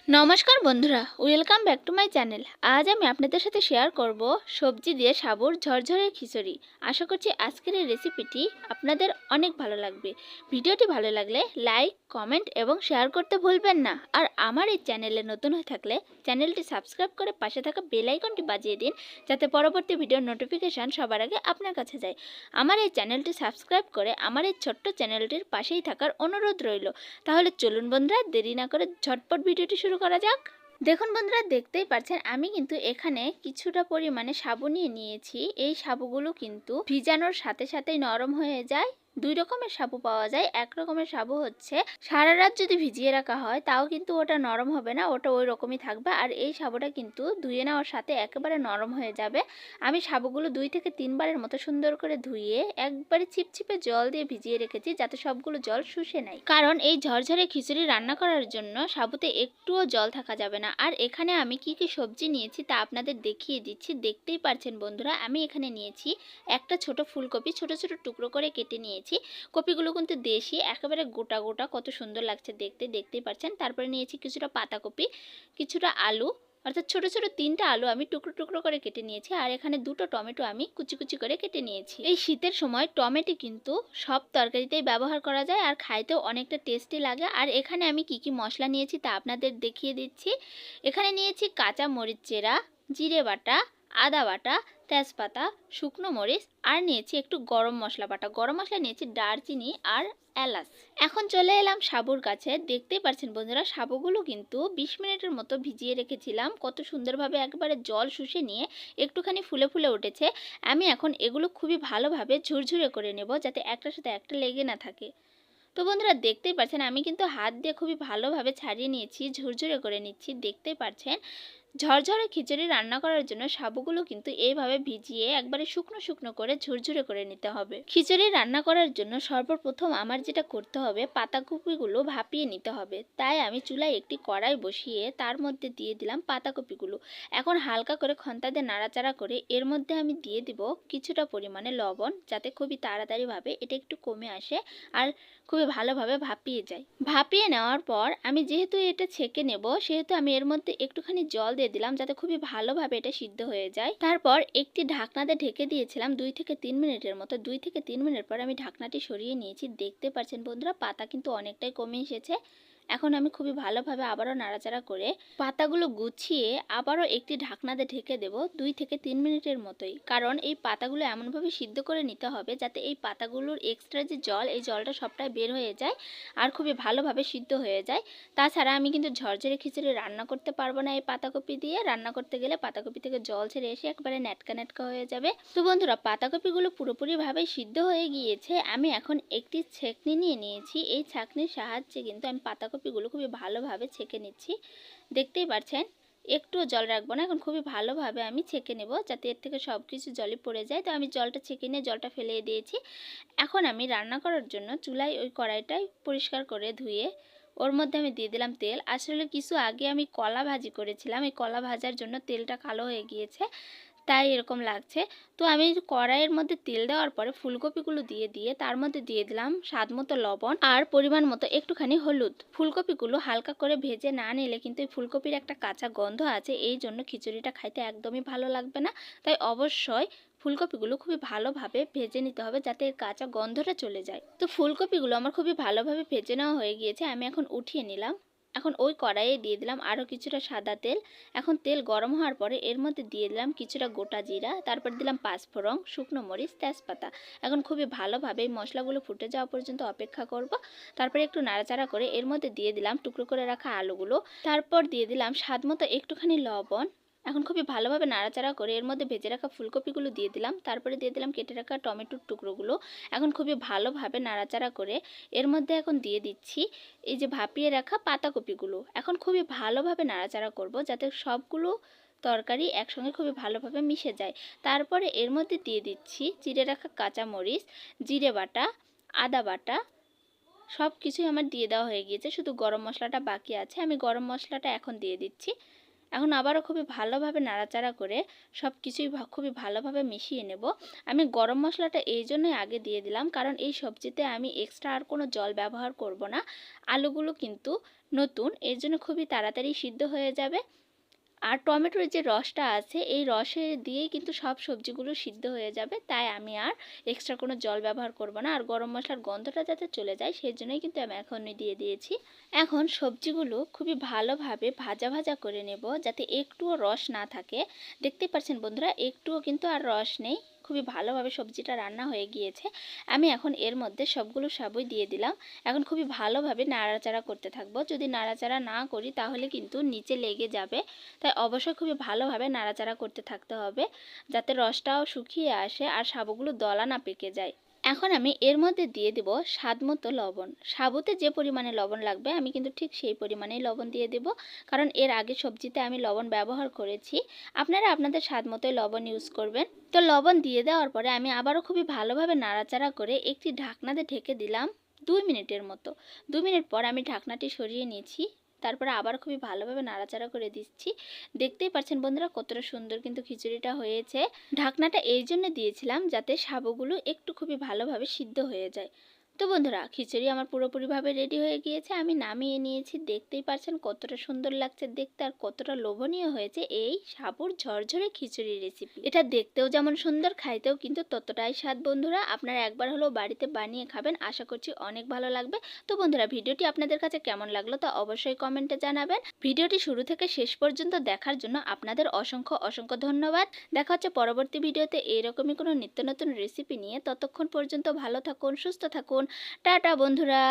নমস্কার বন্ধুরা, welcome back to my channel. আজ আমি আপনাদের সাথে শেয়ার করব সবজি দিয়ে সাবুর ঝরঝরে খিচুড়ি। আশা করছি আজকের এই রেসিপিটি আপনাদের অনেক ভালো লাগবে। ভিডিওটি ভালো লাগলে লাইক, কমেন্ট এবং শেয়ার করতে ভুলবেন না। আর আমার এই চ্যানেলে নতুন হয়ে থাকলে চ্যানেলটি সাবস্ক্রাইব করে পাশে থাকা বেল আইকনটি বাজিয়ে দিন, যাতে পরবর্তী ভিডিওর নোটিফিকেশান সবার আগে আপনার কাছে যায়। আমার এই চ্যানেলটি সাবস্ক্রাইব করে আমার এই ছোট্ট চ্যানেলটির পাশেই থাকার অনুরোধ রইল। তাহলে চলুন বন্ধুরা, দেরি না করে ঝটপট ভিডিওটি শুরু করা যাক। দেখুন বন্ধুরা, দেখতেই পাচ্ছেন আমি কিন্তু এখানে কিছুটা পরিমাণে সাবু নিয়েছি। এই সাবুগুলো কিন্তু ভিজানোর সাথে সাথেই নরম হয়ে যায়। দুই রকমের সাবু পাওয়া যায়। এক রকমের সাবু হচ্ছে সারা রাত যদি ভিজিয়ে রাখা হয় তাও কিন্তু ওটা নরম হবে না, ওটা ওই রকমই থাকবে। আর এই সাবুটা কিন্তু ধুয়ে নেওয়ার সাথে একেবারে নরম হয়ে যাবে। আমি সাবুগুলো 2 থেকে 3 বারের মতো সুন্দর করে ধুয়ে একবারে চিপচিপে জল দিয়ে ভিজিয়ে রেখেছি, যাতে সবগুলো জল শুষে নেয়। কারণ এই ঝরঝরে খিচুড়ি রান্না করার জন্য সাবুতে একটুও জল থাকা যাবে না। আর এখানে আমি কি কি সবজি নিয়েছি তা আপনাদের দেখিয়ে দিচ্ছি। দেখতেই পাচ্ছেন বন্ধুরা, আমি এখানে নিয়েছি একটা ছোট ফুলকপি, ছোট ছোট টুকরো করে কেটে নিয়েছি। কপিগুলো কিন্তু দেশি, একেবারে গোটা গোটা, কত সুন্দর লাগছে দেখতে, দেখতেই পাচ্ছেন। তারপরে নিয়েছি কিছুটা পাতাকপি, কিছুটা আলু, অর্থাৎ ছোট ছোট 3টা আলু আমি টুকরো টুকরো করে কেটে নিয়েছি। আর এখানে 2টো টমেটো আমি কুচি কুচি করে কেটে নিয়েছি। এই শীতের সময় টমেটো কিন্তু সব তরকারিতেই ব্যবহার করা যায় আর খাইতেও অনেকটা টেস্টি লাগে। আর এখানে আমি কি কি মশলা নিয়েছি তা আপনাদের দেখিয়ে দিচ্ছি। এখানে নিয়েছি কাঁচা মরিচ চেরা, জিরে বাটা, আদা বাটা, তেজপাতা, শুকনো মরিচ, আর নিয়েছি একটু গরম মশলা বাটা। গরম মশলা নিয়েছি দারচিনি আর এলাচ। এখন চলে এলাম সাবুর কাছে। দেখতেই পাচ্ছেন বন্ধুরা, সাবুগুলো কিন্তু 20 মিনিটের মতো ভিজিয়ে রেখেছিলাম। কত সুন্দরভাবে একবারে জল শুষে নিয়ে একটুখানি ফুলে ফুলে উঠেছে। আমি এখন এগুলো খুবই ভালোভাবে ঝুরঝুরে করে নেব, যাতে একটার সাথে একটা লেগে না থাকে। তো বন্ধুরা, দেখতেই পাচ্ছেন আমি কিন্তু হাত দিয়ে খুবই ভালোভাবে ছাড়িয়ে নিয়েছি, ঝুরঝুরে করে নিচ্ছি। দেখতেই পাচ্ছেন ঝরঝরে খিচুড়ি রান্না করার জন্য সাবুগুলো কিন্তু এইভাবে ভিজিয়ে একবারে শুকনো শুকনো করে ঝুরঝুরে করে নিতে হবে। খিচুড়ি রান্না করার জন্য সর্বপ্রথম আমার যেটা করতে হবে, পাতাকপিগুলো ভাপিয়ে নিতে হবে। তাই আমি চুলায় একটি কড়াই বসিয়ে তার মধ্যে দিয়ে দিলাম পাতাকপিগুলো। এখন হালকা করে খন্তা দিয়ে নাড়াচাড়া করে এর মধ্যে আমি দিয়ে দিব কিছুটা পরিমাণে লবণ, যাতে খুবই তাড়াতাড়িভাবে এটা একটু কমে আসে আর খুবই ভালোভাবে ভাপিয়ে যায়। ভাপিয়ে নেওয়ার পর আমি যেহেতু এটা ছেঁকে নেব, সেহেতু আমি এর মধ্যে একটুখানি জল দিয়ে দিলাম, যাতে খুবই ভালোভাবে এটা সিদ্ধ হয়ে যায়। তারপর একটি ঢাকনা দিয়ে ঢেকে দিয়েছিলাম 2 থেকে 3 মিনিটের মতো। 2 থেকে 3 মিনিট পর আমি ঢাকনাটি সরিয়ে নিয়েছি। দেখতে পাচ্ছেন বন্ধুরা, পাতা কিন্তু অনেকটাই কমে এসেছে। এখন আমি খুবই ভালোভাবে আবারও নাড়াচাড়া করে পাতাগুলো গুছিয়ে আবারও একটি ঢাকনা দিয়ে ঢেকে দেব 2 থেকে 3 মিনিটের মতোই। কারণ এই পাতাগুলো এমনভাবে সিদ্ধ করে নিতে হবে যাতে এই পাতাগুলোর এক্সট্রা যে জল, এই জলটা সবটাই বের হয়ে যায় আর খুবই ভালোভাবে সিদ্ধ হয়ে যায়। তাছাড়া আমি কিন্তু ঝরঝরে খিচুড়ি রান্না করতে পারবো না এই পাতাকপি দিয়ে। রান্না করতে গেলে পাতাকপি থেকে জল ছেড়ে এসে একবারে ন্যাটকা ন্যাটকা হয়ে যাবে। তো বন্ধুরা, পাতাকপিগুলো পুরোপুরিভাবে সিদ্ধ হয়ে গিয়েছে। আমি এখন একটি ছেঁকনি নিয়েছি। এই ছাঁকনির সাহায্যে কিন্তু আমি পাতাকপিগুলো খুবই ভালোভাবে ছেঁকে নিচ্ছি। দেখতেই পাচ্ছেন একটুও জল রাখবো না। এখন খুবই ভালোভাবে আমি ছেঁকে নেব, যাতে এর থেকে সব কিছু জলই পড়ে যায়। তো আমি জলটা ছেঁকে নিয়ে জলটা ফেলিয়ে দিয়েছি। এখন আমি রান্না করার জন্য চুলায় ওই কড়াইটাই পরিষ্কার করে ধুয়ে ওর মধ্যে আমি দিয়ে দিলাম তেল। আসলে কিছু আগে আমি কলা ভাজি করেছিলাম, এই কলা ভাজার জন্য তেলটা কালো হয়ে গিয়েছে, তাই এরকম লাগছে। তো আমি কড়াইয়ের মধ্যে তেল দেওয়ার পরে ফুলকপিগুলো দিয়ে তার মধ্যে দিয়ে দিলাম স্বাদ মতো লবণ আর পরিমাণ মতো একটুখানি হলুদ। ফুলকপিগুলো হালকা করে ভেজে না নিলে কিন্তু এই ফুলকপির একটা কাঁচা গন্ধ আছে, এই জন্য খিচুড়িটা খাইতে একদমই ভালো লাগবে না। তাই অবশ্যই ফুলকপিগুলো খুবই ভালোভাবে ভেজে নিতে হবে, যাতে এর কাঁচা গন্ধটা চলে যায়। তো ফুলকপিগুলো আমার খুবই ভালোভাবে ভেজে নেওয়া হয়ে গিয়েছে। আমি এখন উঠিয়ে নিলাম। এখন ওই কড়াইয়ে দিয়ে দিলাম আরও কিছুটা সাদা তেল। এখন তেল গরম হওয়ার পরে এর মধ্যে দিয়ে দিলাম কিছুটা গোটা জিরা, তারপর দিলাম পাঁচফোড়ন, শুকনো মরিচ, তেজপাতা। এখন খুবই ভালোভাবে এই মশলাগুলো ফুটে যাওয়া পর্যন্ত অপেক্ষা করব। তারপরে একটু নাড়াচাড়া করে এর মধ্যে দিয়ে দিলাম টুকরো করে রাখা আলুগুলো। তারপর দিয়ে দিলাম স্বাদ মতো একটুখানি লবণ। এখন খুবই ভালোভাবে নাড়াচাড়া করে এর মধ্যে ভেজে রাখা ফুলকপিগুলো দিয়ে দিলাম। তারপরে দিয়ে দিলাম কেটে রাখা টমেটোর টুকরোগুলো। এখন খুবই ভালোভাবে নাড়াচাড়া করে এর মধ্যে এখন দিয়ে দিচ্ছি এই যে ভাপিয়ে রাখা পাতাকপিগুলো। এখন খুবই ভালোভাবে নাড়াচাড়া করব, যাতে সবগুলো তরকারি একসঙ্গে খুবই ভালোভাবে মিশে যায়। তারপরে এর মধ্যে দিয়ে দিচ্ছি চিড়ে রাখা কাঁচা মরিচ, জিরে বাটা, আদা বাটা, সব কিছুই আমার দিয়ে দেওয়া হয়ে গিয়েছে। শুধু গরম মশলাটা বাকি আছে, আমি গরম মশলাটা এখন দিয়ে দিচ্ছি। এখন আবারও খুবই ভালোভাবে নাড়াচাড়া করে সব কিছুই খুবই ভালোভাবে মিশিয়ে নেব। আমি গরম মশলাটা এই জন্যই আগে দিয়ে দিলাম, কারণ এই সবজিতে আমি এক্সট্রা আর কোনো জল ব্যবহার করব না। আলুগুলো কিন্তু নতুন, এর জন্য খুবই তাড়াতাড়ি সিদ্ধ হয়ে যাবে। আর টমেটোর যে রসটা আছে এই রসে দিয়েই কিন্তু সব সবজিগুলো সিদ্ধ হয়ে যাবে, তাই আমি আর এক্সট্রা কোনো জল ব্যবহার করব না। আর গরম মশলার গন্ধটা যাতে চলে যায় সেই জন্যই কিন্তু আমি এখনই দিয়ে দিয়েছি। এখন সবজিগুলো খুবই ভালোভাবে ভাজা ভাজা করে নেব, যাতে একটুও রস না থাকে। দেখতেই পাচ্ছেন বন্ধুরা, একটুও কিন্তু আর রস নেই, খুবই ভালোভাবে সবজিটা রান্না হয়ে গিয়েছে। আমি এখন এর মধ্যে সবগুলো সাবুই দিয়ে দিলাম। এখন খুবই ভালোভাবে নাড়াচাড়া করতে থাকবো। যদি নাড়াচাড়া না করি তাহলে কিন্তু নিচে লেগে যাবে, তাই অবশ্যই খুবই ভালোভাবে নাড়াচাড়া করতে থাকতে হবে, যাতে রসটাও শুকিয়ে আসে আর সাবুগুলো দলা না পেকে যায়। এখন আমি এর মধ্যে দিয়ে দেব স্বাদ মতো লবণ। সাবুতে যে পরিমাণে লবণ লাগবে আমি কিন্তু ঠিক সেই পরিমাণেই লবণ দিয়ে দেব, কারণ এর আগে সবজিতে আমি লবণ ব্যবহার করেছি। আপনারা আপনাদের স্বাদ মতোই লবণ ইউজ করবেন। তো লবণ দিয়ে দেওয়ার পরে আমি আবারও খুবই ভালোভাবে নাড়াচাড়া করে একটি ঢাকনাতে ঢেকে দিলাম 2 মিনিটের মতো। 2 মিনিট পর আমি ঢাকনাটি সরিয়ে নিয়েছি, তারপরে আবার খুবই ভালোভাবে নাড়াচাড়া করে দিচ্ছি। দেখতেই পাচ্ছেন বন্ধুরা কতটা সুন্দর কিন্তু খিচুড়িটা হয়েছে। ঢাকনাটা এই জন্য দিয়েছিলাম যাতে সাবুগুলো একটু খুবই ভালোভাবে সিদ্ধ হয়ে যায়। তো বন্ধুরা, খিচুড়ি আমার পুরোপুরিভাবে রেডি হয়ে গিয়েছে, আমি নামিয়ে নিয়েছি। দেখতেই পাচ্ছেন কতটা সুন্দর লাগছে দেখতে আর কতটা লোভনীয় হয়েছে এই সাবুর ঝরঝরে খিচুড়ি রেসিপি। এটা দেখতেও যেমন সুন্দর, খাইতেও কিন্তু ততটাই স্বাদ। বন্ধুরা, আপনারা একবার হলেও বাড়িতে বানিয়ে খাবেন, আশা করছি অনেক ভালো লাগবে। তো বন্ধুরা, ভিডিওটি আপনাদের কাছে কেমন লাগলো তা অবশ্যই কমেন্টে জানাবেন। ভিডিওটি শুরু থেকে শেষ পর্যন্ত দেখার জন্য আপনাদের অসংখ্য অসংখ্য ধন্যবাদ। দেখা হচ্ছে পরবর্তী ভিডিওতে এইরকমই কোনো নিত্য নতুন রেসিপি নিয়ে। ততক্ষণ পর্যন্ত ভালো থাকুন, সুস্থ থাকুন। টাটা বন্ধুরা।